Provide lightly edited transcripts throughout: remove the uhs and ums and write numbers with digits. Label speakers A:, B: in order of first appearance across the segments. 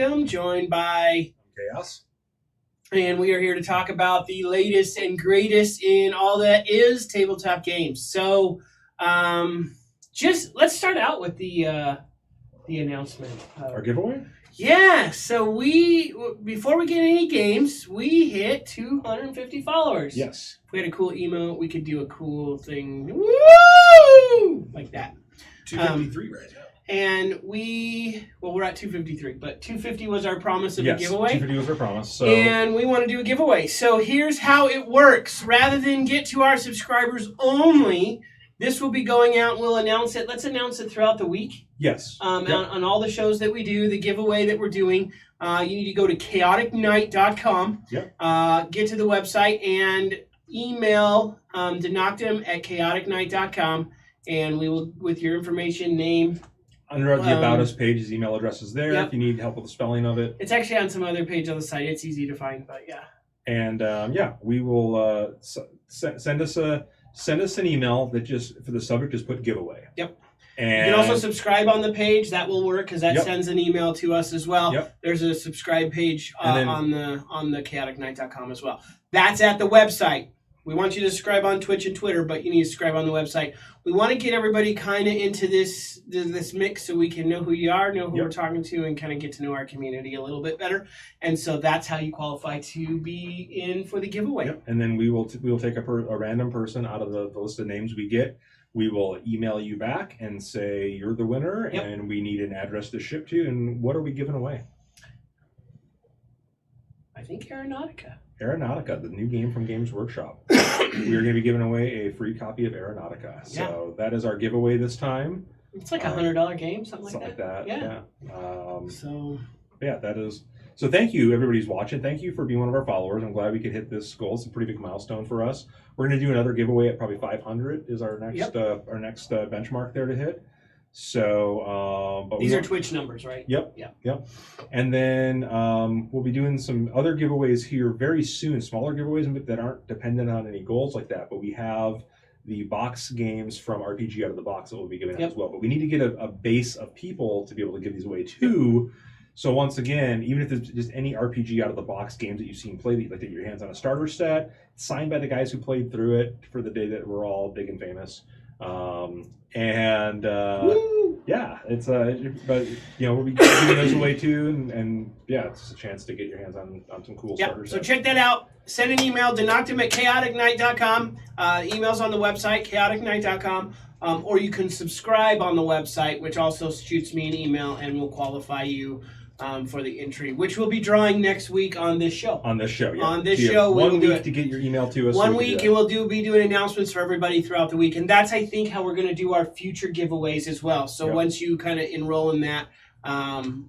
A: I'm joined by
B: Chaos.
A: And we are here to talk about the latest and greatest in all that is tabletop games. So, just let's start out with the announcement.
B: Our giveaway?
A: Yeah. So before we get any games, we hit 250 followers.
B: Yes.
A: If we had a cool emote, we could do a cool thing. Woo! Like that.
B: 253 right now.
A: And we're at 253, but 250 was our promise of a giveaway.
B: 250 was our promise. So.
A: And we want to do a giveaway. So here's how it works. Rather than get to our subscribers only, this will be going out and we'll announce it. Let's announce it throughout the week.
B: Yes.
A: On all the shows that we do, the giveaway that we're doing. You need to go to chaoticnight.com.
B: Yep.
A: Get to the website and email Denoctum at chaoticnight.com. And we will, with your information, name.
B: Under the About Us page, his email address is there.
A: Yep.
B: If you need help with the spelling of it.
A: It's actually on some other page on the site. It's easy to find, but yeah.
B: And we will send us an email that just for the subject just put giveaway.
A: Yep.
B: And
A: you can also subscribe on the page. That will work because that
B: Yep.
A: sends an email to us as well.
B: Yep.
A: There's a subscribe page
B: then,
A: on the chaoticnight.com as well. That's at the website. We want you to subscribe on Twitch and Twitter, but you need to subscribe on the website. We want to get everybody kind of into this mix so we can know who you are, know who
B: Yep.
A: we're talking to, and kind of get to know our community a little bit better. And so that's how you qualify to be in for the giveaway.
B: Yep. And then we will take a random person out of the list of names we get. We will email you back and say you're the winner,
A: Yep.
B: and we need an address to ship to. And what are we giving away?
A: I think Aeronautica.
B: Aeronautica, the new game from Games Workshop. We are going to be giving away a free copy of Aeronautica. So that is our giveaway this time.
A: It's like $100 game, something
B: like that. Yeah. That is. So thank you, everybody who's watching. Thank you for being one of our followers. I'm glad we could hit this goal. It's a pretty big milestone for us. We're going to do another giveaway at probably 500 is our next benchmark there to hit. So,
A: but these are Twitch numbers, right?
B: Yep. And then we'll be doing some other giveaways here very soon, smaller giveaways that aren't dependent on any goals like that. But we have the box games from RPG Out of the Box that we'll be giving out as well. But we need to get a base of people to be able to give these away too. So once again, even if it's just any RPG Out of the Box games that you've seen played, that you'd like to get your hands on a starter set, signed by the guys who played through it for the day that we're all big and famous. It's but we'll be giving those away too, and it's a chance to get your hands on some cool starters.
A: So check that out. Send an email to Denoctum at chaoticnight.com. Emails on the website, chaoticnight.com. Or you can subscribe on the website, which also shoots me an email and will qualify you for the entry, which we'll be drawing next week on this show.
B: On this show, yeah.
A: On this show, we will do it
B: to get your email to us.
A: 1 week, and we'll be doing announcements for everybody throughout the week, and that's I think how we're going to do our future giveaways as well. So once you kind of enroll in that,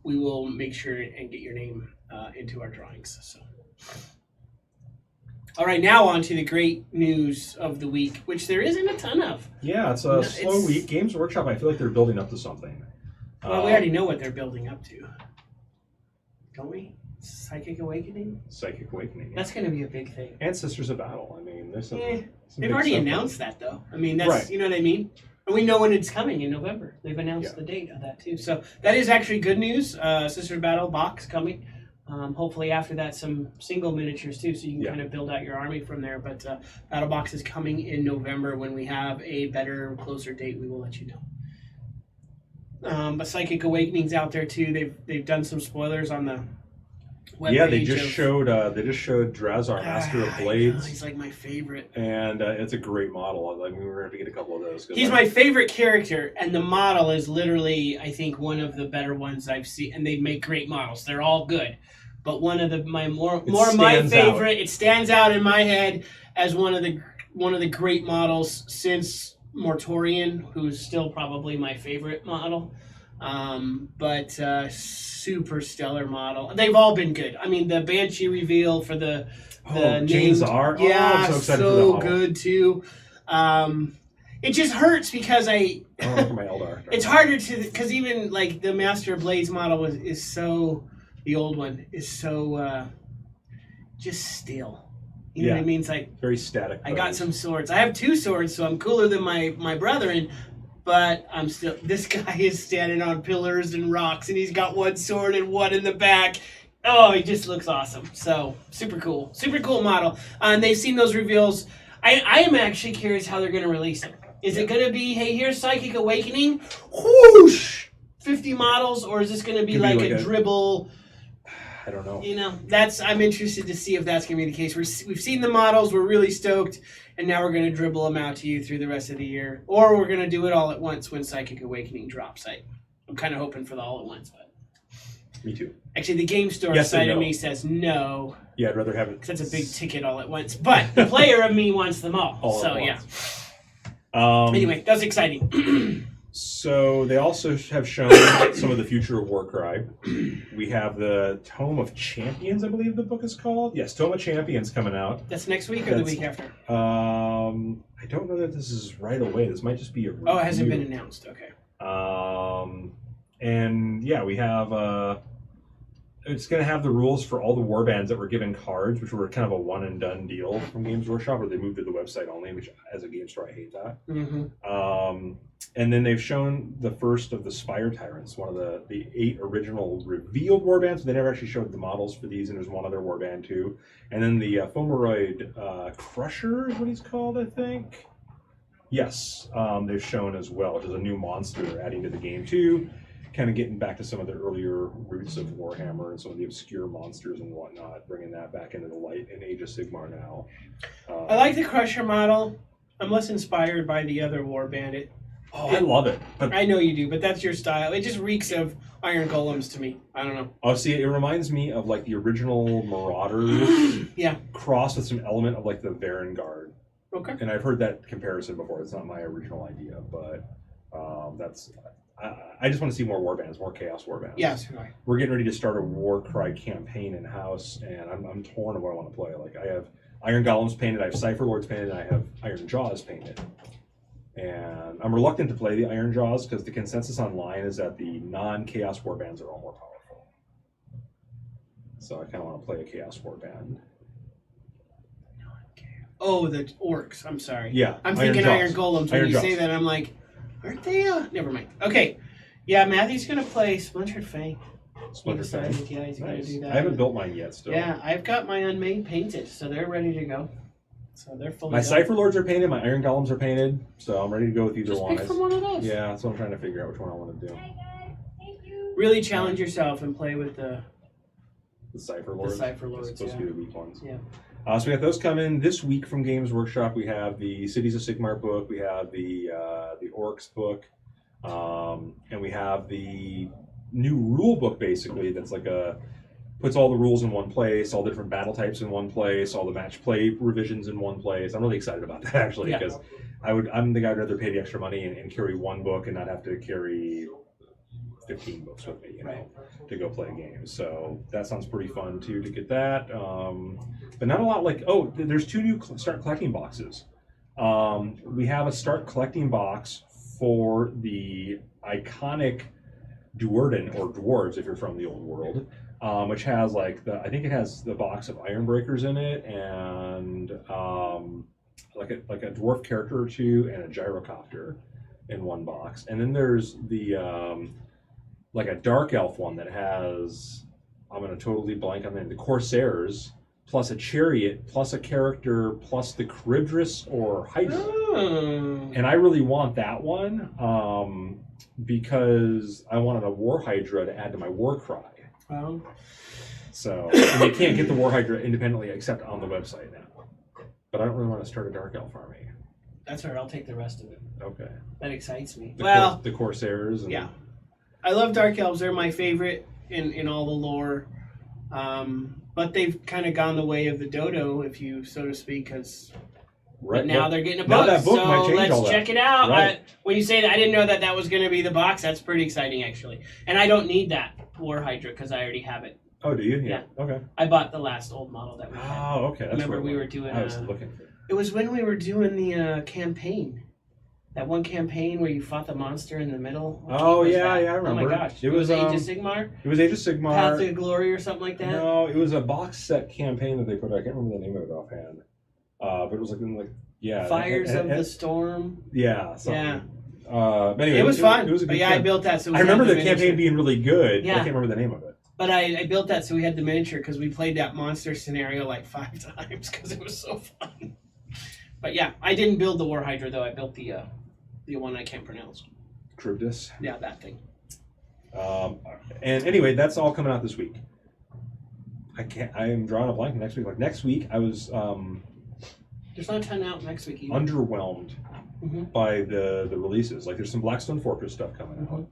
A: we will make sure and get your name into our drawings. So. All right, now on to the great news of the week, which there isn't a ton of.
B: Yeah, it's a slow week. Games Workshop, I feel like they're building up to something.
A: Well, we already know what they're building up to. Don't we? Psychic Awakening?
B: Psychic Awakening.
A: That's going to be a big thing.
B: And Sisters of Battle. I mean, there's some
A: they've already announced that, though. I mean, that's right. You know what I mean? And we know when it's coming in November. They've announced the date of that, too. So that is actually good news. Sisters of Battle box coming. Hopefully after that, some single miniatures, too, so you can kind of build out your army from there. But Battle Box is coming in November. When we have a better, closer date, we will let you know. But Psychic Awakening's out there too. They've done some spoilers on the web page.
B: They just showed Drazar, Master of Blades.
A: He's like my favorite,
B: and it's a great model. Like we're gonna have to get a couple of those.
A: He's my favorite character, and the model is literally, I think, one of the better ones I've seen. And they make great models; they're all good. But one of my favorite. It stands out in my head as one of the great models since Mortorian, who's still probably my favorite model, but super stellar model. They've all been good. I mean, the Banshee reveal for the
B: James R.
A: I'm so excited for that model. Good too. It just hurts because
B: my Eldar.
A: It's harder because even like the Master of Blades model is so, the old one is so just still. You know what I mean? It's like
B: very static.
A: I got some swords. I have 2 swords, so I'm cooler than my brethren. But I'm still. This guy is standing on pillars and rocks, and he's got one sword and one in the back. Oh, he just looks awesome. So super cool model. And they've seen those reveals. I am actually curious how they're going to release it. Is it going to be, hey, here's Psychic Awakening, whoosh, 50 models, or is this going to be like a dribble?
B: I don't know.
A: I'm interested to see if that's going to be the case. We've seen the models, we're really stoked, and now we're going to dribble them out to you through the rest of the year, or we're going to do it all at once when Psychic Awakening drops. I'm kind of hoping for the all at once, but.
B: Me too.
A: Actually, the game store side of me says no.
B: Yeah, I'd rather have it.
A: Because it's a big ticket all at once. But the player of me wants them all. So, yeah. Anyway, that's exciting.
B: So they also have shown some of the future of Warcry. We have the Tome of Champions, I believe the book is called. Yes, Tome of Champions coming out.
A: That's next week or the week after?
B: I don't know that this is right away. This might just be a review.
A: Oh, it hasn't been announced. Okay.
B: And yeah, we have it's going to have the rules for all the warbands that were given cards, which were kind of a one and done deal from Games Workshop, where they moved to the website only, which as a game store I hate that.
A: Mm-hmm.
B: And then they've shown the first of the Spire Tyrants, one of the 8 original revealed warbands. They never actually showed the models for these, and there's one other warband too. And then the Fomeroid Crusher is what he's called, I think. Yes, they've shown as well, which is a new monster adding to the game too. Kind of getting back to some of the earlier roots of Warhammer and some of the obscure monsters and whatnot, bringing that back into the light in Age of Sigmar now.
A: I like the Crusher model. I'm less inspired by the other warband.
B: I love it. But
A: I know you do, but that's your style. It just reeks of Iron Golems to me. I don't know.
B: Oh, see, it reminds me of like the original Marauders.
A: Yeah.
B: Crossed with some element of like the Varangard.
A: Okay.
B: And I've heard that comparison before. It's not my original idea, but that's... I just want to see more warbands, more Chaos warbands.
A: Yes,
B: we're getting ready to start a Warcry campaign in house, and I'm torn on what I want to play. Like I have Iron Golems painted, I have Cypher Lords painted, and I have Iron Jaws painted. And I'm reluctant to play the Iron Jaws because the consensus online is that the non-Chaos warbands are all more powerful. So I kind of want to play a Chaos warband.
A: Oh, the orcs. I'm sorry.
B: Yeah,
A: I'm thinking Iron Golems when
B: Iron
A: you
B: Jaws.
A: say that. I'm like. Aren't they? Never mind. Okay. Yeah, Matthew's going to play Splintered Fang.
B: Splintered Fang?
A: Yeah, he's going to
B: Nice.
A: do that.
B: I haven't built mine yet still.
A: Yeah, I've got my Unmade painted, so they're ready to go. So they're fully
B: My
A: done.
B: Cypher Lords are painted, my Iron Golems are painted, so I'm ready to go with either
A: Just
B: one.
A: pick from one of those.
B: Yeah, that's what I'm trying to figure out which one I want to do.
A: Really challenge yourself and play with the
B: Cypher Lords.
A: The Cypher Lords,
B: Those supposed to be the weak ones.
A: Yeah.
B: So we got those coming this week from Games Workshop. We have the Cities of Sigmar book. We have the Orcs book. And we have the new rule book, basically, that's like puts all the rules in one place, all the different battle types in one place, all the match play revisions in one place. I'm really excited about that, actually, because I'm the guy who'd rather pay the extra money and carry one book and not have to carry 15 books with me, to go play games. So that sounds pretty fun too, to get that. But not a lot there's 2 new Start Collecting boxes. We have a Start Collecting box for the iconic Duerden, or Dwarves if you're from the old world, which has I think it has the box of Ironbreakers in it, and like a dwarf character or 2 and a gyrocopter in one box. And then there's the like a dark elf one that has, I'm gonna totally blank on the Corsairs, plus a chariot, plus a character, plus the Charybdis or Hydra. And I really want that one because I wanted a War Hydra to add to my War Cry. So, and you can't get the War Hydra independently except on the website now. But I don't really want to start a Dark Elf army.
A: That's all right. I'll take the rest of it.
B: Okay.
A: That excites me.
B: The Corsairs. And
A: yeah. I love Dark Elves. They're my favorite in all the lore. But they've kind of gone the way of the dodo, if you so to speak, because now they're getting a book.
B: Now that book might
A: so
B: change
A: let's
B: all that.
A: check it out.
B: Right.
A: When you say that, I didn't know that was going to be the box. That's pretty exciting, actually. And I don't need that War Hydra because I already have it.
B: Oh, do you? Yeah. Okay.
A: I bought the last old model that we had.
B: Oh, okay. That's
A: Remember we were doing.
B: I was looking for.
A: It was when we were doing the campaign. That one campaign where you fought the monster in the middle.
B: Oh yeah, I remember.
A: Oh my gosh!
B: It was
A: Age of Sigmar.
B: It was Age of Sigmar.
A: Path of Glory or something like that.
B: No, it was a box set campaign that they put. I can't remember the name of it offhand. But it was Fires
A: of the Storm.
B: Yeah.
A: Yeah.
B: But anyway,
A: It was fun.
B: It was a good
A: I
B: camp.
A: built that. So
B: I remember the campaign being really good.
A: Yeah.
B: I can't remember the name of it.
A: But I built that so we had the miniature because we played that monster scenario like 5 times because it was so fun. But yeah, I didn't build the War Hydra though. I built the one I can't pronounce.
B: Charybdis.
A: Yeah, that thing.
B: And anyway, that's all coming out this week. I am drawing a blank next week. Like next week, I was
A: There's not a ton out next week either.
B: underwhelmed by the releases. Like there's some Blackstone Fortress stuff coming out.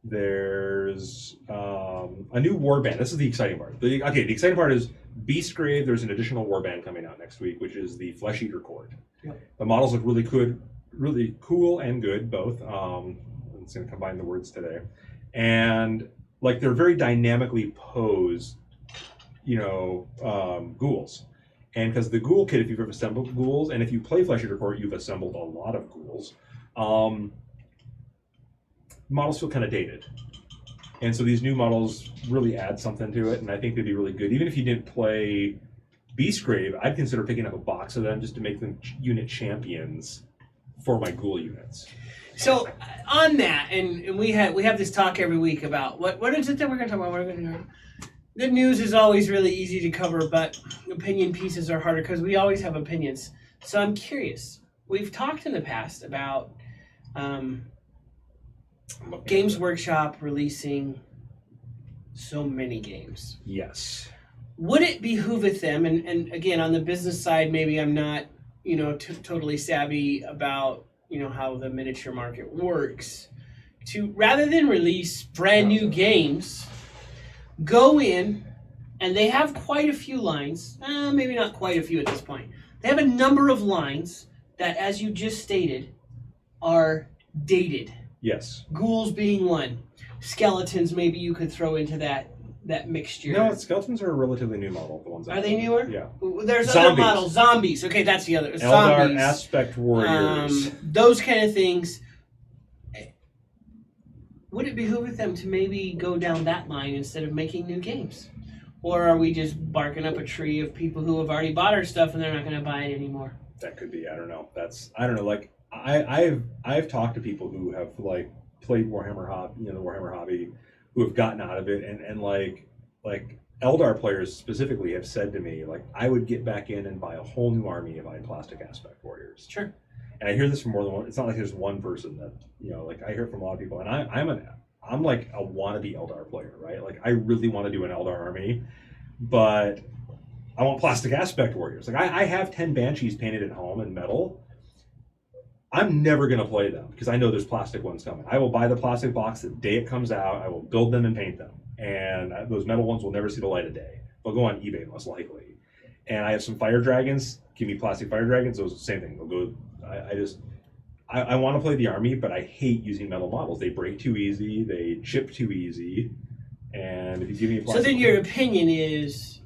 B: There's a new warband. This is the exciting part. The exciting part is Beastgrave. There's an additional warband coming out next week, which is the Flesh Eater Court. Yep. The models look really cool and good both. I'm just going to combine the words today, and like they're very dynamically posed, ghouls. And because the ghoul kit, if you've ever assembled ghouls, and if you play Flesh Eater Court, you've assembled a lot of ghouls. Models feel kind of dated, and so these new models really add something to it, and I think they'd be really good. Even if you didn't play Beastgrave, I'd consider picking up a box of them just to make them unit champions for my ghoul units.
A: So on that, and we have this talk every week about what is it that we're going to talk about. The news is always really easy to cover, but opinion pieces are harder because we always have opinions. So I'm curious. We've talked in the past about Games Workshop releasing so many games.
B: Yes.
A: Would it behooveth them, and again, on the business side, maybe I'm not, totally savvy about, how the miniature market works, to rather than release brand new games, go in, and they have quite a few lines, maybe not quite a few at this point. They have a number of lines that, as you just stated, are dated.
B: Yes.
A: Ghouls being one. Skeletons, maybe you could throw into that mixture.
B: No, skeletons are a relatively new model. The ones
A: are they newer?
B: Yeah.
A: There's
B: Zombies.
A: other models. Zombies. Okay, that's the other.
B: Eldar
A: Zombies.
B: Aspect Warriors.
A: Those kind of things. Would it behoove them to maybe go down that line instead of making new games? Or are we just barking up a tree of people who have already bought our stuff and they're not going to buy it anymore?
B: That could be. I don't know. I don't know. Like I've talked to people who have like played Warhammer hobby, the Warhammer hobby, who have gotten out of it, and like Eldar players specifically have said to me, like, I would get back in and buy a whole new army if I had plastic aspect warriors.
A: Sure.
B: And I hear this from more than one. It's not like there's one person that, like I hear from a lot of people, and I'm like a wannabe Eldar player, right? Like I really want to do an Eldar army, but I want plastic aspect warriors. Like I have 10 Banshees painted at home in metal. I'm never going to play them because I know there's plastic ones coming. I will buy the plastic box the day it comes out. I will build them and paint them. And those metal ones will never see the light of day. They'll go on eBay most likely. And I have some fire dragons. Give me plastic fire dragons. Those are the same thing. They'll go. I want to play the army, but I hate using metal models. They break too easy. They chip too easy. And if you give me a plastic,
A: so then your opinion is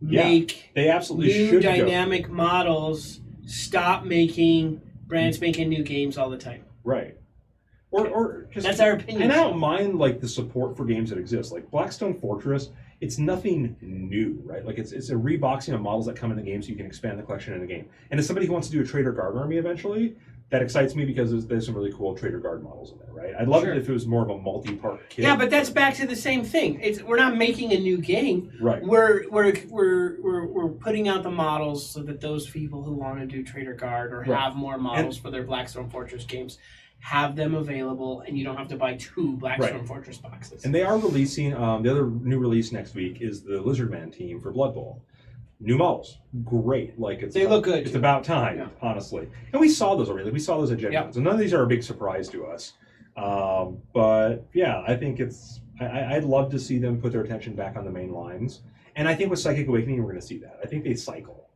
A: make
B: they absolutely
A: new
B: should
A: dynamic models. Stop making brands making new games all the time.
B: Right. Or just,
A: that's our opinion.
B: And I don't mind like the support for games that exist. Like Blackstone Fortress, it's nothing new, right? Like it's a reboxing of models that come in the game so you can expand the collection in a game. And as somebody who wants to do a Trader Guard army eventually, that excites me because there's some really cool Trader Guard models in there, right? I'd love it if it was more of a multi-part kit.
A: Yeah, but that's back to the same thing. We're not making a new game.
B: Right.
A: We're putting out the models so that those people who want to do Trader Guard or have more models for their Blackstone Fortress games have them available, and you don't have to buy 2 Blackstone Fortress boxes.
B: And they are releasing, the other new release next week is the Lizardman team for Blood Bowl. New models, great. Like
A: they look good.
B: It's about time, honestly. And we saw those already. We saw those at Gen Con. So none of these are a big surprise to us. But yeah, I think I'd love to see them put their attention back on the main lines. And I think with Psychic Awakening, we're going to see that. I think they cycle.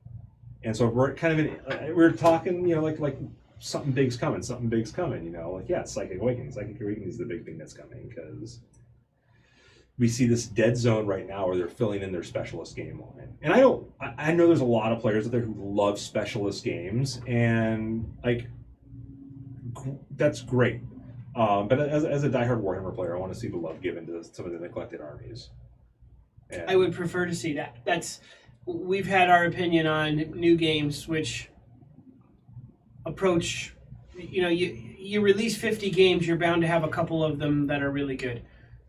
B: And so we're kind of we're talking, like something big's coming. Something big's coming. It's Psychic Awakening. Psychic Awakening is the big thing that's coming because we see this dead zone right now where they're filling in their specialist game line. And I know there's a lot of players out there who love specialist games, and like that's great. But as a diehard Warhammer player, I want to see the love given to some of the neglected armies. And
A: I would prefer to see that. We've had our opinion on new games which approach, you you release 50 games, you're bound to have a couple of them that are really good.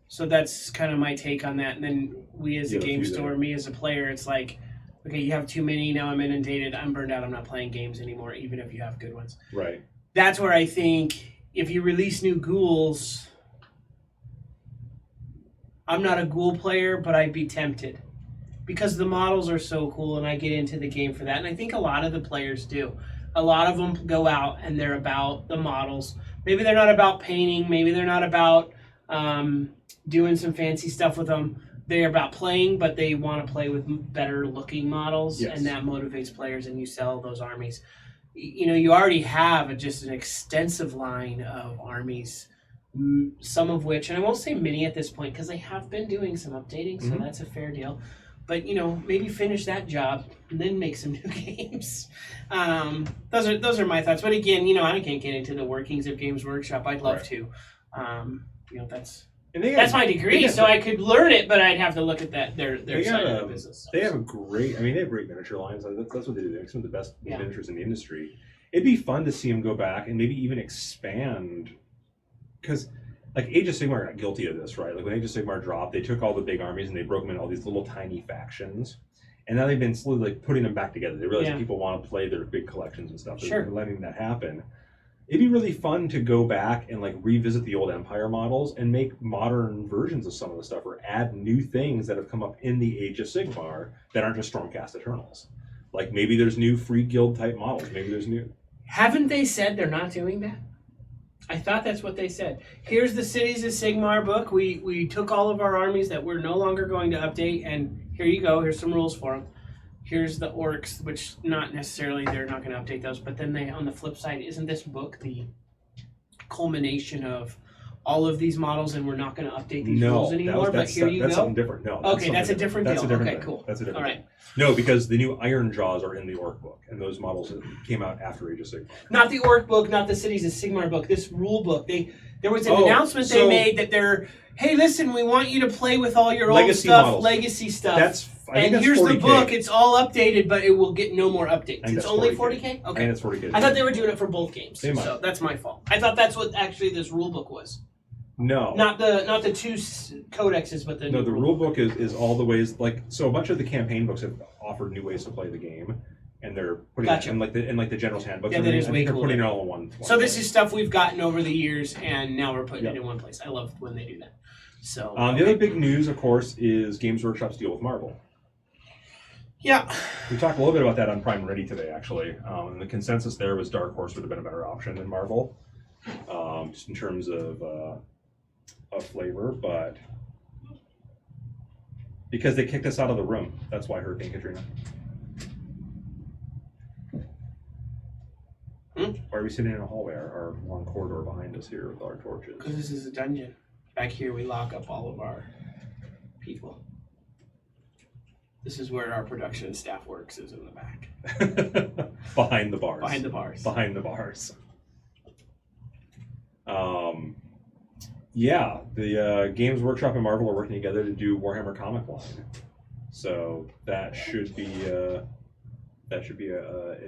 A: So that's kind of my take on that. And then we as a game store, me as a player, it's like, okay, you have too many, now I'm inundated, I'm burned out, I'm not playing games anymore, even if you have good ones.
B: Right.
A: That's where I think if you release new ghouls, I'm not a ghoul player, but I'd be tempted. Because the models are so cool and I get into the game for that. And I think a lot of the players do. A lot of them go out and they're about the models. Maybe they're not about painting, maybe they're not about doing some fancy stuff with them. They're about playing, but they want to play with better looking models, and that motivates players, and you sell those armies. You know, you already have just an extensive line of armies, some of which, and I won't say many at this point because they have been doing some updating, so that's a fair deal. But, you know, maybe finish that job and then make some new games. Those are my thoughts. But again, you know, I can't get into the workings of Games Workshop. I'd love to. You know, that's my degree, so I could learn it, but I'd have to look at their side of the business.
B: They have a great, they have great miniature lines. That's what they do. They make some of the best miniatures in the industry. It'd be fun to see them go back and maybe even expand, because like Age of Sigmar got guilty of this, right? Like when Age of Sigmar dropped, they took all the big armies and they broke them into all these little tiny factions. And now they've been slowly like putting them back together. They realize that people want to play their big collections and stuff. So they're letting that happen. It'd be really fun to go back and like revisit the old Empire models and make modern versions of some of the stuff, or add new things that have come up in the Age of Sigmar that aren't just Stormcast Eternals. Like maybe there's new free guild type models. Maybe there's new.
A: Haven't they said they're not doing that? I thought that's what they said. Here's the Cities of Sigmar book. We took all of our armies that we're no longer going to update, and here you go. Here's some rules for them. Here's the orcs, which not necessarily they're not going to update those, but then they, on the flip side, isn't this book the culmination of all of these models, and we're not going to update these rules anymore? But here you go.
B: That's something different. No.
A: Okay, that's a different deal. Okay,
B: cool. That's a different.
A: All right.
B: No, because the new Iron Jaws are in the Orc book, and those models came out after Age of Sigmar.
A: Not the Orc book, not the Cities of Sigmar book. This rule book. There was an announcement they made that they're, hey, listen, we want you to play with all your old stuff, models. Legacy stuff. And here's 40K. The book. It's all updated, but it will get no more updates. It's only 40K? Okay.
B: I think it's 40K.
A: I thought they were doing it for both games. So that's my fault. I thought that's what actually this rule book was.
B: No.
A: Not the two codexes, but the
B: the rule book is all the ways, like, so a bunch of the campaign books have offered new ways to play the game, and they're putting it in like the general's handbook.
A: Yeah, that is way cool.
B: They're putting it all in one.
A: So this is stuff we've gotten over the years, and now we're putting it in one place. I love when they do that. So
B: the other big news, of course, is Games Workshop's deal with Marvel.
A: Yeah.
B: We talked a little bit about that on Prime and Ready today, actually. And the consensus there was Dark Horse would have been a better option than Marvel, just in terms of flavor, but because they kicked us out of the room. That's why Hurricane Katrina. Why are we sitting in a hallway? Our long corridor behind us here with our torches.
A: Because this is a dungeon. Back here we lock up all of our people. This is where our production staff works, is in the back.
B: Behind the bars.
A: Behind the bars.
B: Behind the bars. Yeah, the Games Workshop and Marvel are working together to do Warhammer comic line. So that should be an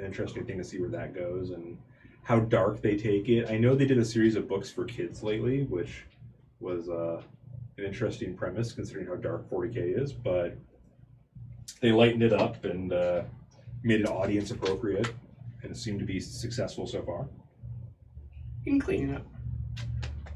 B: interesting thing to see where that goes and how dark they take it. I know they did a series of books for kids lately, which was an interesting premise considering how dark 40K is, but they lightened it up and made it audience appropriate, and it seemed to be successful so far.
A: You can clean it up.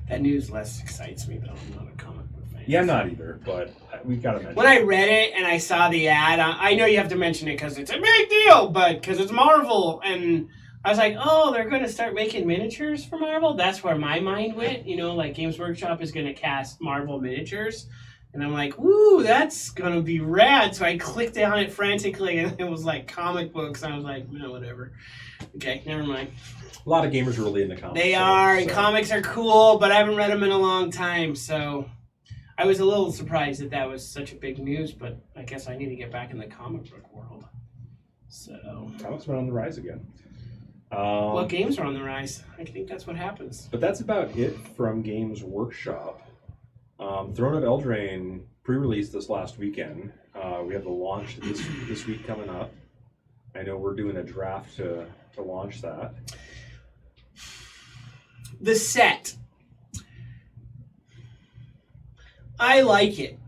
A: That news less excites me, though. I'm not a comic book fan.
B: Yeah, I'm not either, but we've got to mention it.
A: When I read it and I saw the ad, I know you have to mention it because it's a big deal, but because it's Marvel, and I was like, oh, they're going to start making miniatures for Marvel? That's where my mind went. You know, like Games Workshop is going to cast Marvel miniatures. And I'm like, ooh, that's going to be rad. So I clicked on it frantically, and it was like comic books. I was like, no, whatever. Okay, never mind.
B: A lot of gamers are really into comics.
A: They are, and comics are cool, but I haven't read them in a long time. So I was a little surprised that was such a big news, but I guess I need to get back in the comic book world. So
B: comics went on the rise again.
A: Well, games are on the rise. I think that's what happens.
B: But that's about it from Games Workshop. Throne of Eldraine pre-released this last weekend. We have the launch this week coming up. I know we're doing a draft to launch that.
A: The set. I like it.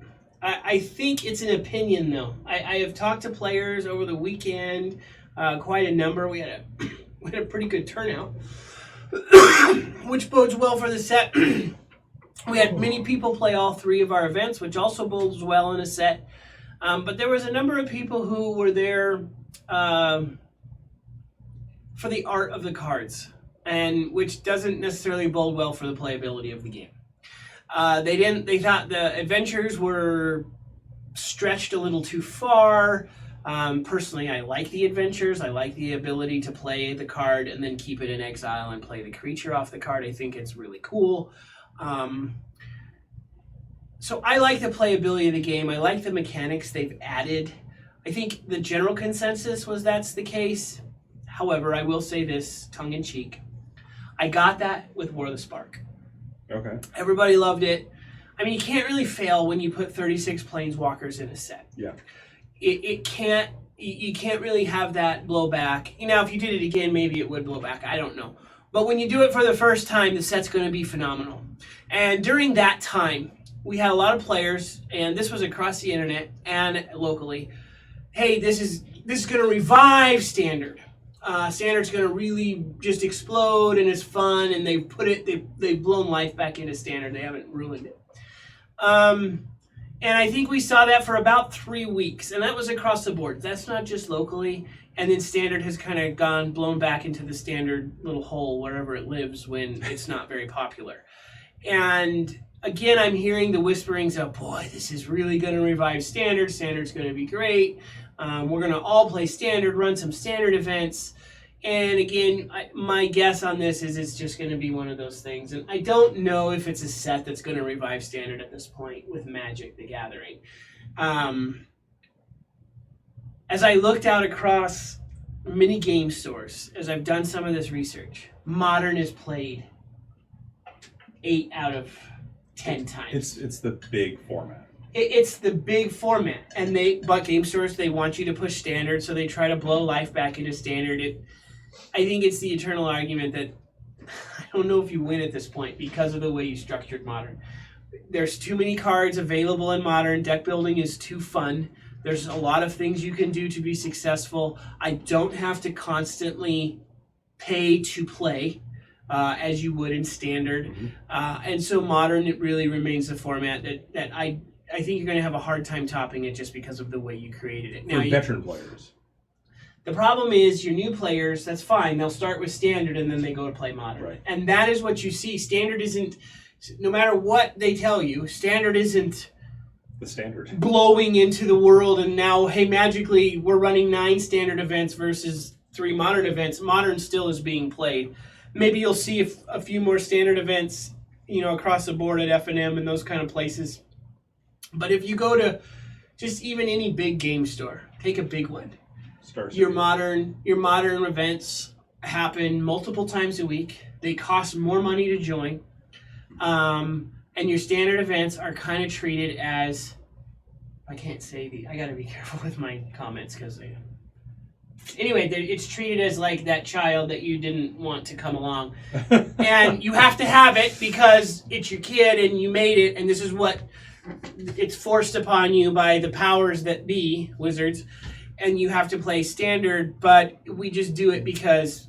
A: I think it's an opinion, though. I have talked to players over the weekend, quite a number. We had a pretty good turnout, which bodes well for the set. We had many people play all three of our events, which also bodes well in a set. But there was a number of people who were there for the art of the cards, and which doesn't necessarily bode well for the playability of the game. They thought the adventures were stretched a little too far. Personally, I like the adventures. I like the ability to play the card and then keep it in exile and play the creature off the card. I think it's really cool. So I like the playability of the game. I like the mechanics they've added. I think the general consensus was that's the case. However, I will say this, tongue-in-cheek. I got that with War of the Spark.
B: Okay.
A: Everybody loved it. I mean, you can't really fail when you put 36 planeswalkers in a set.
B: Yeah.
A: You can't really have that blow back. If you did it again, maybe it would blow back. I don't know. But when you do it for the first time, the set's going to be phenomenal. And during that time, we had a lot of players, and this was across the internet and locally. Hey, this is going to revive Standard. Standard's going to really just explode, and it's fun, and they've blown life back into Standard. They haven't ruined it. And I think we saw that for about 3 weeks, and that was across the board. That's not just locally. And then Standard has kind of blown back into the Standard little hole wherever it lives when it's not very popular. And again, I'm hearing the whisperings of, boy, this is really going to revive Standard. Standard's going to be great. We're going to all play Standard, run some Standard events. And again, my guess on this is it's just going to be one of those things. And I don't know if it's a set that's going to revive Standard at this point with Magic: The Gathering. As I looked out across many game stores, as I've done some of this research, Modern is played 8 out of 10 times.
B: It's the big format.
A: It's the big format, and but game stores, they want you to push Standard, so they try to blow life back into Standard. I think it's the eternal argument that I don't know if you win at this point because of the way you structured Modern. There's too many cards available in Modern. Deck building is too fun. There's a lot of things you can do to be successful. I don't have to constantly pay to play as you would in Standard.
B: Mm-hmm.
A: And so Modern, it really remains the format that I think you're going to have a hard time topping it just because of the way you created it.
B: For veteran players.
A: The problem is your new players, that's fine. They'll start with Standard and then they go to play Modern.
B: Right.
A: And that is what you see. Standard isn't, no matter what they tell you, Standard isn't
B: the Standard
A: blowing into the world and now, hey, magically we're running 9 Standard events versus 3 Modern events. Modern still is being played. Maybe you'll see a few more Standard events, across the board at F&M and those kind of places. But if you go to just even any big game store, take a big one. Your modern events happen multiple times a week. They cost more money to join. And your Standard events are kind of treated as, I can't say I got to be careful with my comments because anyway, it's treated as like that child that you didn't want to come along. And you have to have it because it's your kid and you made it, and this is what it's forced upon you by the powers that be, wizards, and you have to play Standard, but we just do it because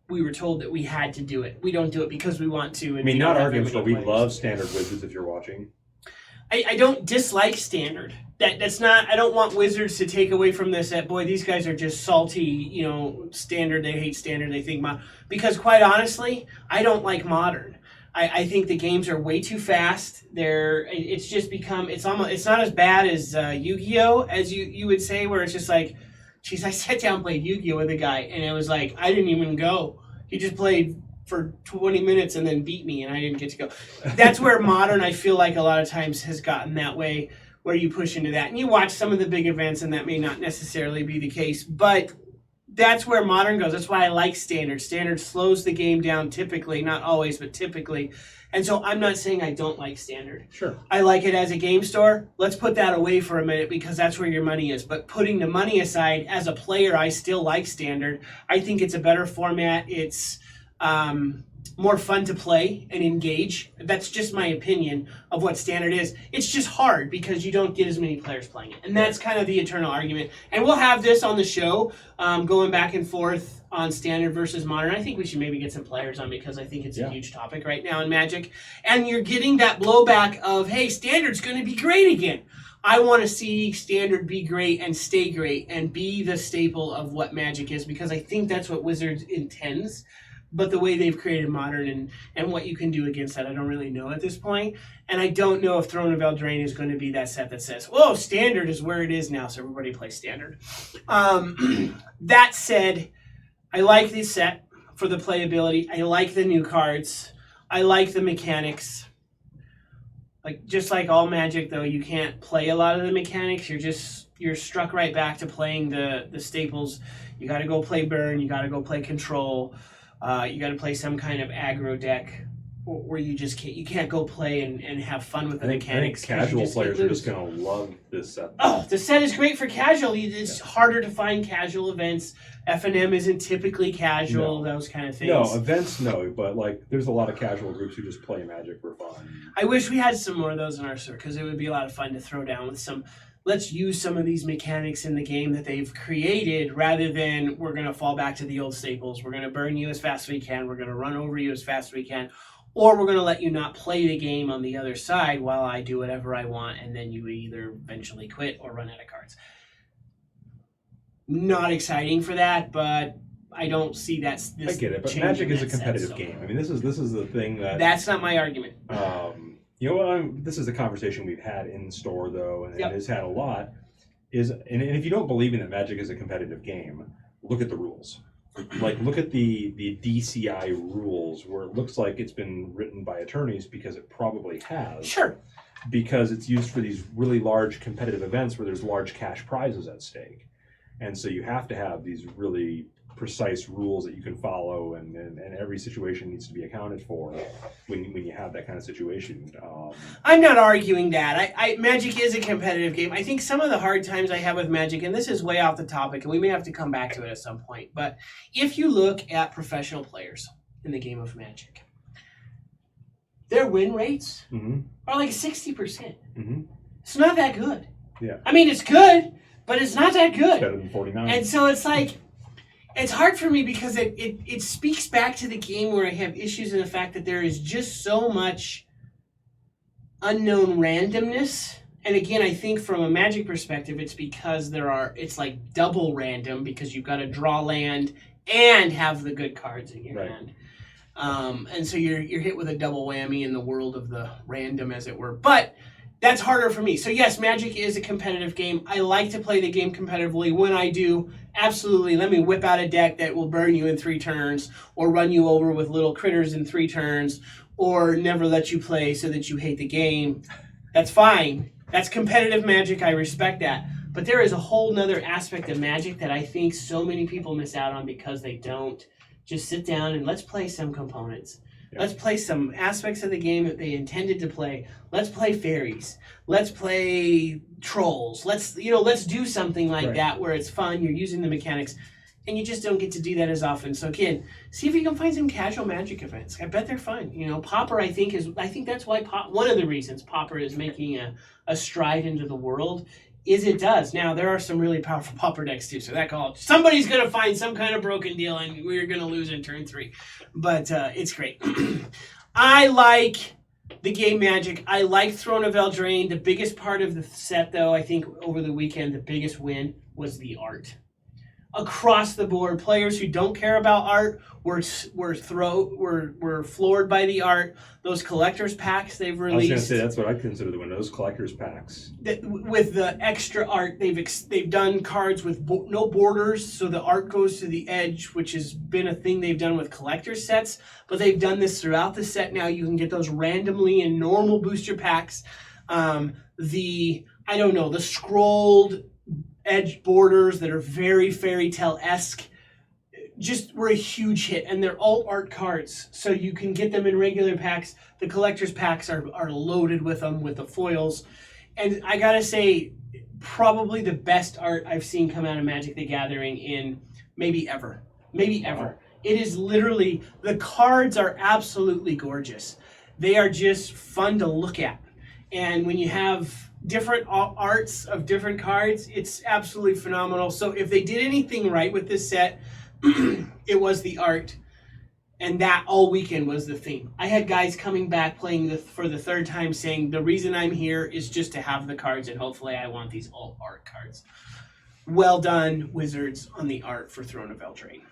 A: we were told that we had to do it. We don't do it because we want to.
B: And not our game store. We love Standard Wizards if you're watching.
A: I don't dislike Standard. That's not, I don't want Wizards to take away from this that, boy, these guys are just salty, Standard, they hate Standard, they think Modern. Because quite honestly, I don't like Modern. I think the games are way too fast. It's just become, it's not as bad as Yu-Gi-Oh! As you would say, where it's just like, geez, I sat down and played Yu-Gi-Oh! With a guy, and it was like, I didn't even go. He just played for 20 minutes and then beat me, and I didn't get to go. That's where Modern, I feel like a lot of times has gotten that way, where you push into that. And you watch some of the big events, and that may not necessarily be the case, but that's where Modern goes. That's why I like Standard. Standard slows the game down typically, not always, but typically. And so I'm not saying I don't like Standard.
B: Sure.
A: I like it as a game store. Let's put that away for a minute because that's where your money is. But putting the money aside, as a player, I still like Standard. I think it's a better format. It's more fun to play and engage. That's just my opinion of what Standard is. It's just hard because you don't get as many players playing it. And that's kind of the eternal argument. And we'll have this on the show, going back and forth on Standard versus Modern. I think we should maybe get some players on because I think it's a huge topic right now in Magic. And you're getting that blowback of, hey, Standard's going to be great again. I want to see Standard be great and stay great and be the staple of what Magic is because I think that's what Wizards intends. But the way they've created Modern and what you can do against that, I don't really know at this point. And I don't know if Throne of Eldraine is going to be that set that says, whoa, Standard is where it is now, so everybody plays Standard. That said, I like this set for the playability. I like the new cards. I like the mechanics. Like just like all Magic, though, you can't play a lot of the mechanics. You're struck right back to playing the staples. You got to go play Burn. You got to go play Control. You got to play some kind of aggro deck where you can't go play and have fun with the mechanics.
B: I think casual players are just going to love this set.
A: Oh, the set is great for casual. It's harder to find casual events. F&M isn't typically casual, those kind of things.
B: No, events, no, but like there's a lot of casual groups who just play Magic for fun.
A: I wish we had some more of those in our server because it would be a lot of fun to throw down with some. Let's use some of these mechanics in the game that they've created rather than we're going to fall back to the old staples. We're going to burn you as fast as we can. We're going to run over you as fast as we can. Or we're going to let you not play the game on the other side while I do whatever I want, and then you either eventually quit or run out of cards. Not exciting for that, but I don't see this.
B: I get it, but Magic is a competitive game. I mean, this is the thing that...
A: That's not my argument.
B: You know, this is a conversation we've had in store, though, and has had a lot, and if you don't believe in that Magic is a competitive game, look at the rules. Like, look at the DCI rules, where it looks like it's been written by attorneys, because it probably has.
A: Sure.
B: Because it's used for these really large competitive events where there's large cash prizes at stake. And so you have to have these really precise rules that you can follow, and every situation needs to be accounted for when you have that kind of situation.
A: I'm not arguing that. Magic is a competitive game. I think some of the hard times I have with Magic, and this is way off the topic, and we may have to come back to it at some point, but if you look at professional players in the game of Magic, their win rates are like 60%. It's not that good.
B: Yeah.
A: I mean, it's good, but it's not that good.
B: It's better than 49.
A: And so it's like, it's hard for me because it speaks back to the game where I have issues in the fact that there is just so much unknown randomness. And again, I think from a Magic perspective, it's because it's like double random because you've got to draw land and have the good cards in your hand. And so you're hit with a double whammy in the world of the random, as it were. But that's harder for me. So yes, Magic is a competitive game. I like to play the game competitively. When I do, absolutely, let me whip out a deck that will burn you in 3 turns, or run you over with little critters in 3 turns, or never let you play so that you hate the game. That's fine. That's competitive Magic. I respect that. But there is a whole nother aspect of Magic that I think so many people miss out on because they don't just sit down and let's play some components. Let's play some aspects of the game that they intended to play. Let's play fairies. Let's play trolls. Let's do something like that where it's fun. You're using the mechanics, and you just don't get to do that as often. So again, see if you can find some casual Magic events. I bet they're fun. You know, Pauper, I think that's why one of the reasons Pauper is making a stride into the world is it does. Now, there are some really powerful Pauper decks too, so somebody's going to find some kind of broken deal and we're going to lose in turn 3. But it's great. I like the game Magic. I like Throne of Eldraine. The biggest part of the set, though, I think over the weekend, the biggest win was the art. Across the board, players who don't care about art were floored by the art. Those collector's packs they've released.
B: I was going to say, that's what I consider the win. Those collector's packs.
A: With the extra art, they've done cards with no borders, so the art goes to the edge, which has been a thing they've done with collector sets. But they've done this throughout the set now. You can get those randomly in normal booster packs. The scrolled edge borders that are very fairy tale-esque just were a huge hit, and they're all art cards, so you can get them in regular packs. The collector's packs are loaded with them, with the foils, and I gotta say, probably the best art I've seen come out of Magic the Gathering in maybe ever. It is literally, the cards are absolutely gorgeous. They are just fun to look at. And when you have different arts of different cards, it's absolutely phenomenal. So if they did anything right with this set, it was the art. And that all weekend was the theme. I had guys coming back playing for the third time saying, the reason I'm here is just to have the cards, and hopefully I want these all art cards. Well done, Wizards, on the art for Throne of Eldraine.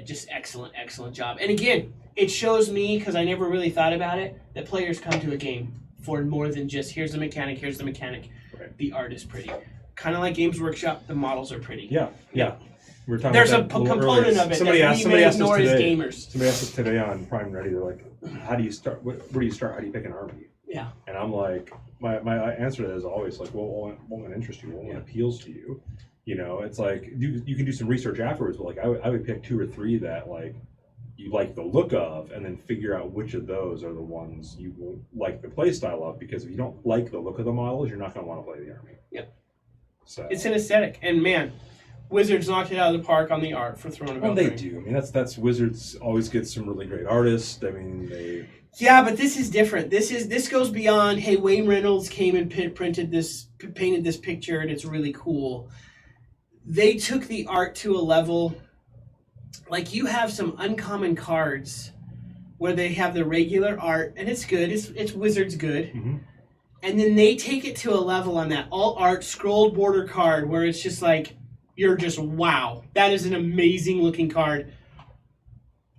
A: Just excellent, excellent job. And again, it shows me, because I never really thought about it, that players come to a game for more than just, here's the mechanic, here's the mechanic. Right. The art is pretty. Kind of like Games Workshop, the models are pretty.
B: Yeah. We were talking
A: There's a
B: about
A: component
B: earlier.
A: of it
B: Somebody
A: that
B: asked,
A: we may
B: us
A: ignore as
B: today,
A: gamers.
B: Somebody asked us today on Prime Ready, they're like, how do you start? Where do you start? How do you pick an army?
A: Yeah.
B: And I'm like, my answer to that is always like, well, what one interests you? What one appeals to you? You know, it's like, you can do some research afterwards, but like I would pick 2 or 3 that like you like the look of, and then figure out which of those are the ones you will like the play style of, because if you don't like the look of the models, you're not going to want to play the army.
A: Yep.
B: So
A: it's an aesthetic, and man, Wizards knocked it out of the park on the art for Throne of Eldraine.
B: Well, they do. I mean, that's Wizards always get some really great artists. I mean, they.
A: Yeah, but this is different. This goes beyond. Hey, Wayne Reynolds came and painted this picture, and it's really cool. They took the art to a level. Like, you have some uncommon cards where they have the regular art, and it's good. It's Wizards good. Mm-hmm. And then they take it to a level on that all art scrolled border card where it's just like, you're just, wow, that is an amazing looking card.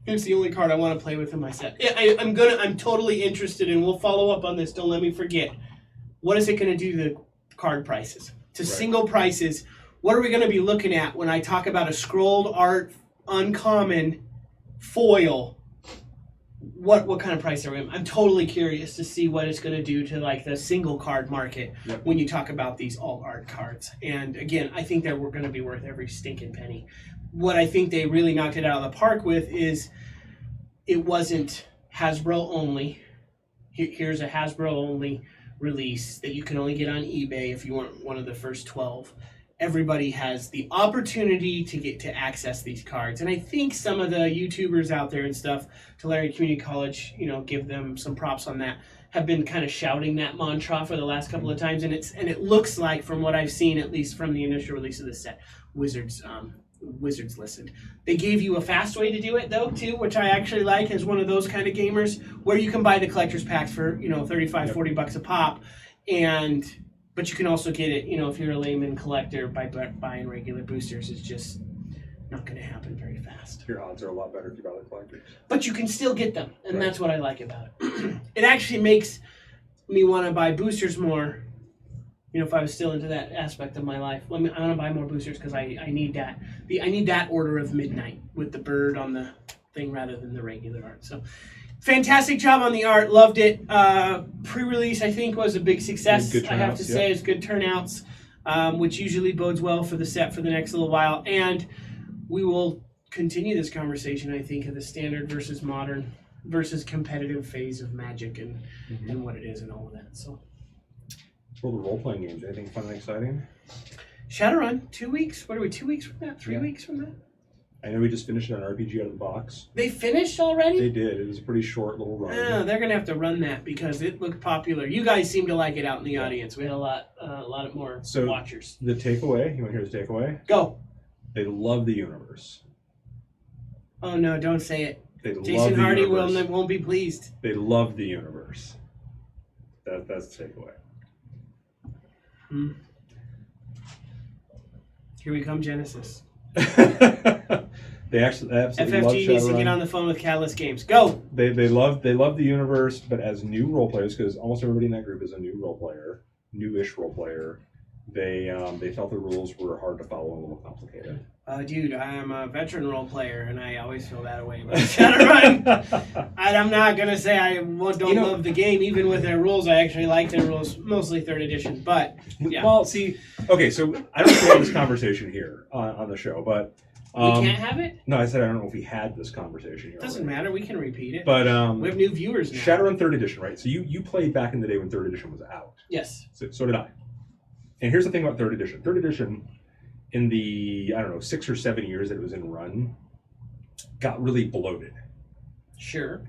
A: It's the only card I want to play with in my set. I'm totally interested, and we'll follow up on this. Don't let me forget. What is it going to do to the card prices? To single prices, what are we going to be looking at when I talk about a scrolled art uncommon foil? What kind of price are we in? I'm totally curious to see what it's going to do to like the single card market when you talk about these all art cards. And again, I think that we're going to be worth every stinking penny. What I think they really knocked it out of the park with is it wasn't Hasbro only. Here's a Hasbro only release that you can only get on eBay if you weren't one of the first 12. Everybody has the opportunity to get to access these cards. And I think some of the YouTubers out there and stuff, Tulare Community College, give them some props on that, have been kind of shouting that mantra for the last couple of times. And it looks like, from what I've seen, at least from the initial release of the set, Wizards listened. They gave you a fast way to do it though too, which I actually like as one of those kind of gamers, where you can buy the collector's packs for $35-$40 a pop, but you can also get it, if you're a layman collector, by buying regular boosters. It's just not going to happen very fast.
B: Your odds are a lot better if you buy the collectors.
A: But you can still get them, and that's what I like about it. It actually makes me want to buy boosters more. If I was still into that aspect of my life, I want to buy more boosters because I need that. I need that Order of Midnight with the bird on the thing rather than the regular art. So, fantastic job on the art. Loved it. Pre-release, I think, was a big success. I have to say, it's good turnouts, which usually bodes well for the set for the next little while. And we will continue this conversation, I think, of the standard versus modern versus competitive phase of Magic and what it is and all of that. So.
B: World of role-playing games, anything fun and exciting?
A: Shadowrun, 2 weeks. What are we, 2 weeks from that? 3 weeks from that?
B: I know we just finished an RPG out of the box.
A: They finished already?
B: They did. It was a pretty short little run.
A: They're going to have to run that because it looked popular. You guys seem to like it out in the audience. We had a lot more watchers.
B: The takeaway, you want to hear the takeaway?
A: Go.
B: They love the universe.
A: Oh, no, don't say it.
B: They
A: Jason Hardy won't be pleased.
B: They love the universe. That's the takeaway.
A: Here we come, Genesis.
B: They absolutely love
A: FFG needs to get on the phone with Catalyst Games. Go.
B: They love the universe, but as new role players, because almost everybody in that group is a new role player, newish role player. They felt the rules were hard to follow and a little complicated.
A: Dude, I'm a veteran role player, and I always feel that way about Shadowrun. I'm not going to say I don't love the game. Even with their rules, I actually like their rules, mostly 3rd edition. But, yeah.
B: Well, see, okay, so I don't know if we have this conversation here on the show, but...
A: we can't have it?
B: No, I said I don't know if we had this conversation here.
A: Doesn't matter. We can repeat it.
B: But
A: we have new viewers now.
B: Shadowrun 3rd edition, right? So you played back in the day when 3rd edition was out.
A: Yes.
B: So did I. And here's the thing about 3rd edition. 3rd edition, in the, 6 or 7 years that it was in run, got really bloated.
A: Sure.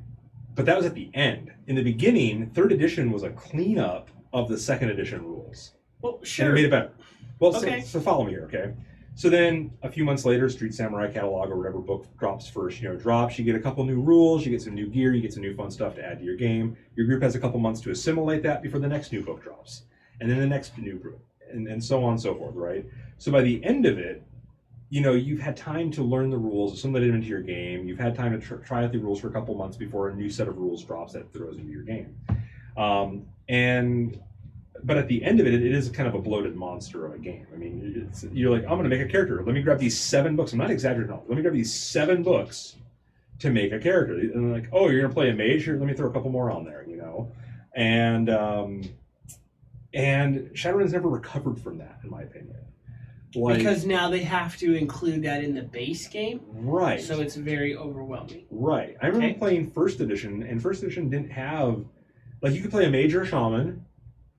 B: But that was at the end. In the beginning, 3rd edition was a cleanup of the 2nd edition rules.
A: Well, sure.
B: And it made it better. Well,
A: okay.
B: so follow me here, okay? So then a few months later, Street Samurai Catalog or whatever book drops first, drops. You get a couple new rules, you get some new gear, you get some new fun stuff to add to your game. Your group has a couple months to assimilate that before the next new book drops. And then the next new group, and so on and so forth, right? So by the end of it, you've had time to learn the rules, assimilate them into your game. You've had time to try out the rules for a couple months before a new set of rules drops that throws into your game. But at the end of it, it is kind of a bloated monster of a game. I mean, you're like, I'm going to make a character. Let me grab these 7 books. I'm not exaggerating. No. Let me grab these 7 books to make a character. And they're like, oh, you're going to play a mage? Here, let me throw a couple more on there, And Shadowrun's never recovered from that, in my opinion.
A: Because now they have to include that in the base game.
B: Right.
A: So it's very overwhelming.
B: Right. I remember playing 1st edition, and 1st edition didn't have... you could play a mage or a shaman,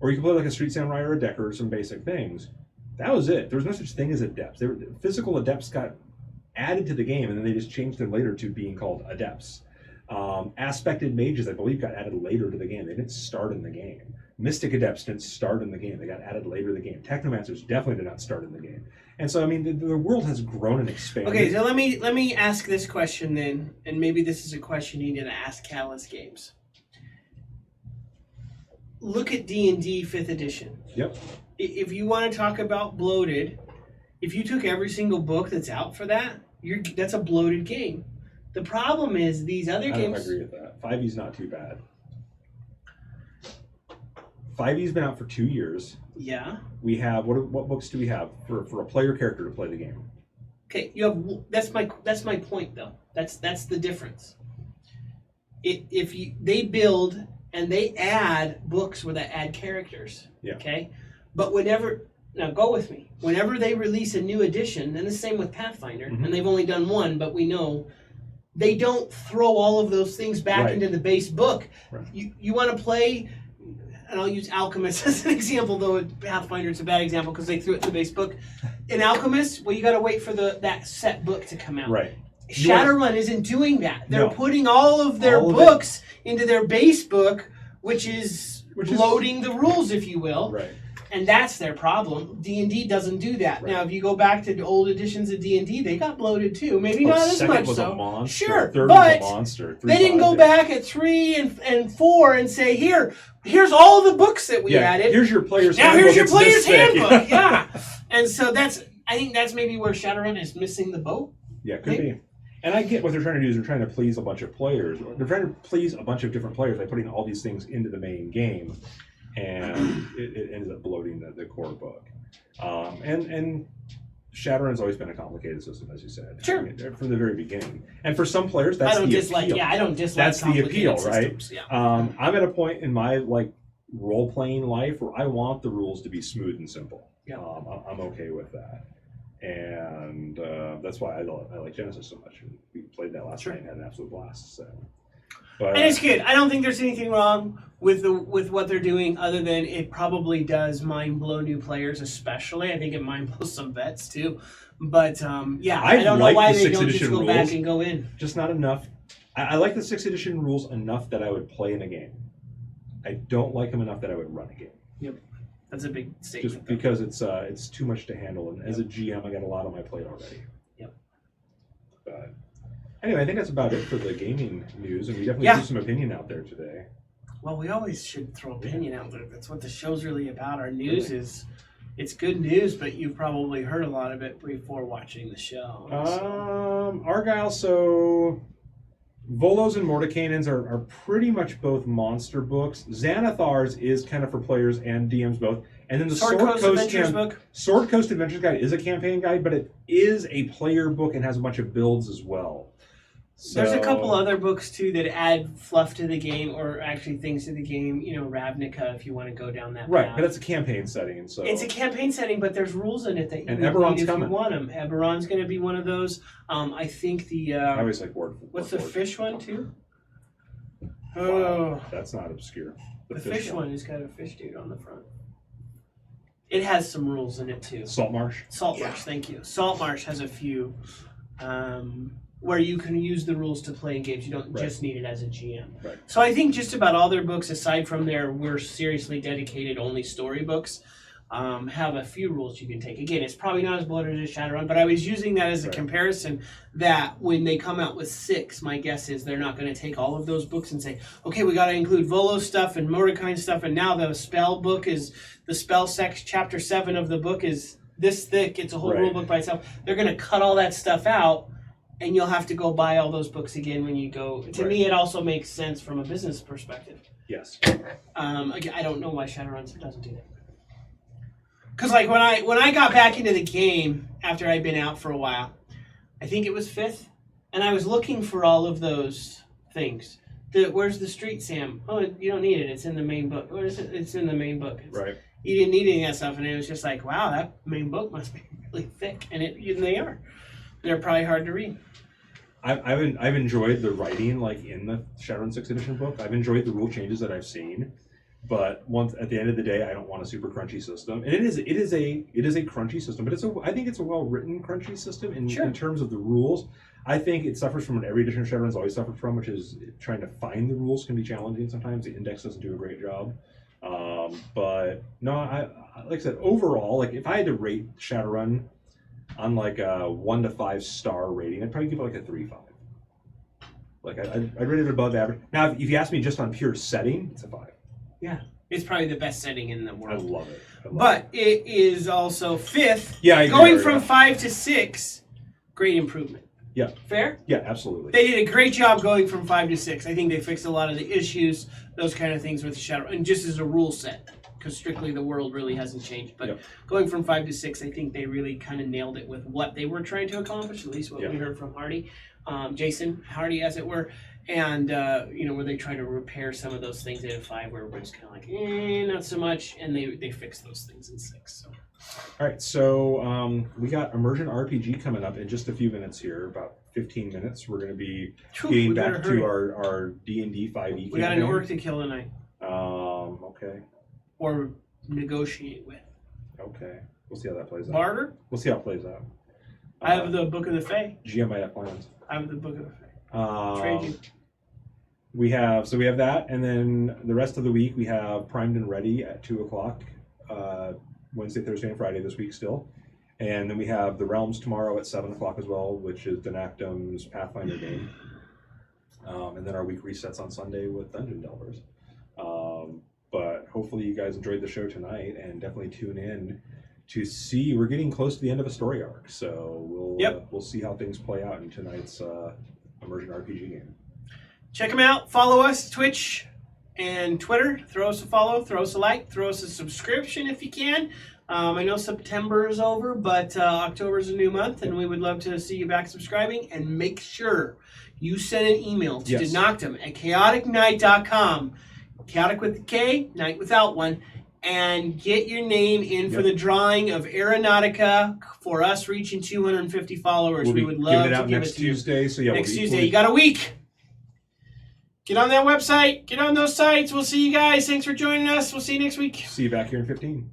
B: or you could play like a Street Samurai or a Decker or some basic things. That was it. There was no such thing as adepts. Physical adepts got added to the game, and then they just changed them later to being called adepts. Aspected mages, I believe, got added later to the game. They didn't start in the game. Mystic adepts didn't start in the game. They got added later in the game. Technomancers definitely did not start in the game. And so, I mean, the world has grown and expanded.
A: Okay, so let me ask this question then, and maybe this is a question you need to ask Catalyst Games. Look at D&D 5th edition.
B: Yep.
A: If you want to talk about bloated, if you took every single book that's out for that, that's a bloated game. The problem is these other games...
B: I don't know if I agree with that. 5e's not too bad. 5e's been out for 2 years.
A: Yeah.
B: We have what books do we have for a player character to play the game?
A: Okay, that's my point though. That's the difference. They build and they add books where they add characters.
B: Yeah.
A: Okay, but now go with me. Whenever they release a new edition, and the same with Pathfinder, and they've only done one, but we know they don't throw all of those things back into the base book.
B: Right.
A: You want to play. And I'll use Alchemist as an example, though Pathfinder is a bad example because they threw it in the base book. In Alchemist, well, you got to wait for that set book to come out.
B: Right.
A: Shadowrun isn't doing that. They're putting all of their books into their base book, which is bloating the rules, if you will.
B: Right.
A: And that's their problem. D&D doesn't do that. Right. Now, if you go back to the old editions of D&D, they got bloated too. Maybe not as much
B: was
A: so.
B: A monster.
A: Sure,
B: Third
A: but
B: was a monster.
A: they didn't go back at 3 and 4 and say, here's all the books that we added.
B: Here's your player's handbook.
A: Now here's your player's handbook. Yeah. And so I think that's maybe where Shadowrun is missing the boat.
B: Yeah, could be. And I get what they're trying to do is they're trying to please a bunch of players. They're trying to please a bunch of different players by putting all these things into the main game. And it ends up bloating the core book. And Shadowrun's always been a complicated system, as you said.
A: Sure.
B: I mean, from the very beginning. And for some players, that's the appeal.
A: I don't dislike
B: that's the appeal,
A: systems.
B: right?
A: Yeah.
B: I'm at a point in my role-playing life where I want the rules to be smooth and simple.
A: Yeah.
B: I'm okay with that. And that's why I like Genesis so much. We played that last night and had an absolute blast. So. But,
A: and it's good. I don't think there's anything wrong with what they're doing, other than it probably does mind blow new players, especially. I think it mind blows some vets too. But I don't know why they don't just go back and go in.
B: Just not enough. I like the 6th edition rules enough that I would play in a game. I don't like them enough that I would run a game.
A: Yep, that's a big statement.
B: Just because it's too much to handle, and as a GM, I got a lot on my plate already.
A: Yep.
B: But anyway, I think that's about it for the gaming news, and we definitely threw some opinion out there today.
A: Well, we always should throw opinion out there. That's what the show's really about. Our news is, it's good news, but you've probably heard a lot of it before watching the show.
B: Argyle, so Volos and Mordekainen's are pretty much both monster books. Xanathar's is kind of for players and DMs both. And then the Sword Coast Adventures book. Sword Coast Adventures Guide is a campaign guide, but it is a player book and has a bunch of builds as well. So,
A: there's a couple other books too that add fluff to the game, or actually things to the game. Ravnica, if you want to go down that
B: right,
A: path.
B: but it's a campaign setting, so
A: it's a campaign setting, but there's rules in it that you
B: and
A: need
B: Eberron's
A: if
B: coming.
A: You want them. Eberron's going to be one of those. I think the
B: I always like word.
A: What's the fish one too?
B: Wow, that's not obscure.
A: The fish one has got a fish dude on the front. It has some rules in it too.
B: Saltmarsh.
A: Saltmarsh, thank you. Saltmarsh has a few. where you can use the rules to play in games. You don't
B: Right.
A: just need it as a GM.
B: Right.
A: So I think just about all their books, aside from their we're seriously dedicated only storybooks, have a few rules you can take. Again, it's probably not as bloated as Shadowrun, but I was using that as a
B: Right.
A: comparison that when they come out with 6, my guess is they're not going to take all of those books and say, okay, we got to include Volo stuff and Mordecai stuff, and now the spell book is, the spell chapter 7 of the book is this thick, it's a whole
B: Right.
A: rule book by itself. They're going to cut all that stuff out, and you'll have to go buy all those books again when you go. To
B: Right.
A: me, it also makes sense from a business perspective.
B: Yes.
A: Again, I don't know why Shadowrun doesn't do that. Because like when I got back into the game after I'd been out for a while, I think it was 5th, and I was looking for all of those things. Where's the street, Sam? Oh, you don't need it. It's in the main book. What is it? It's in the main book.
B: Right.
A: You didn't need any of that stuff, and it was just like, wow, that main book must be really thick, and they are. They're probably hard to read.
B: I've enjoyed the writing like in the Shadowrun 6th edition book. I've enjoyed the rule changes that I've seen. But once at the end of the day, I don't want a super crunchy system, and it is a crunchy system. But I think it's a well written crunchy system in terms of the rules. I think it suffers from what every edition of Shadowrun's always suffered from, which is trying to find the rules can be challenging sometimes. The index doesn't do a great job. But no, I like I said, overall, like if I had to rate Shadowrun on like a 1 to 5 star rating, I'd probably give it like a 3.5. Like I'd rate it above average. Now, if you ask me just on pure setting, it's a 5.
A: Yeah, it's probably the best setting in the
B: I
A: world.
B: love it.
A: But it is also 5th.
B: Yeah, I agree,
A: going
B: yeah.
A: from 5 to 6, great improvement.
B: Yeah.
A: Fair?
B: Yeah, absolutely.
A: They did a great job going from 5 to 6. I think they fixed a lot of the issues, those kind of things with the Shadow, and just as a rule set, because strictly the world really hasn't changed. But going from 5 to 6, I think they really kind of nailed it with what they were trying to accomplish, at least what we heard from Hardy, Jason Hardy, as it were. And, where they try to repair some of those things in 5 where it's kind of like, not so much. And they fix those things in 6. So.
B: All right, so we got Immersion RPG coming up in just a few minutes here, about 15 minutes. We're going to be getting back to our D&D 5e.
A: We got an orc to kill tonight.
B: Okay.
A: Or negotiate with.
B: Okay. We'll see how that plays out.
A: Barter?
B: We'll see how it plays out.
A: I have the Book of the Fae.
B: GM might have plans.
A: I have the Book of the Fae. Trade you.
B: We have that, and then the rest of the week we have Primed and Ready at 2:00, Wednesday, Thursday, and Friday this week still, and then we have the Realms tomorrow at 7:00 as well, which is Denactum's Pathfinder game, and then our week resets on Sunday with Dungeon Delvers. But hopefully you guys enjoyed the show tonight, and definitely tune in to see. We're getting close to the end of a story arc, so we'll see how things play out in tonight's Immersion RPG game.
A: Check them out. Follow us, Twitch and Twitter. Throw us a follow, throw us a like, throw us a subscription if you can. I know September is over, but October is a new month, and we would love to see you back subscribing. And make sure you send an email to Denactum at chaoticnight.com. Chaotic with the K, night without one. And get your name in for the drawing of Aeronautica for us reaching 250 followers. We would love to give it to you.
B: Next Tuesday, so
A: next Tuesday. You got a week. Get on that website. Get on those sites. We'll see you guys. Thanks for joining us. We'll see you next week.
B: See you back here in 15.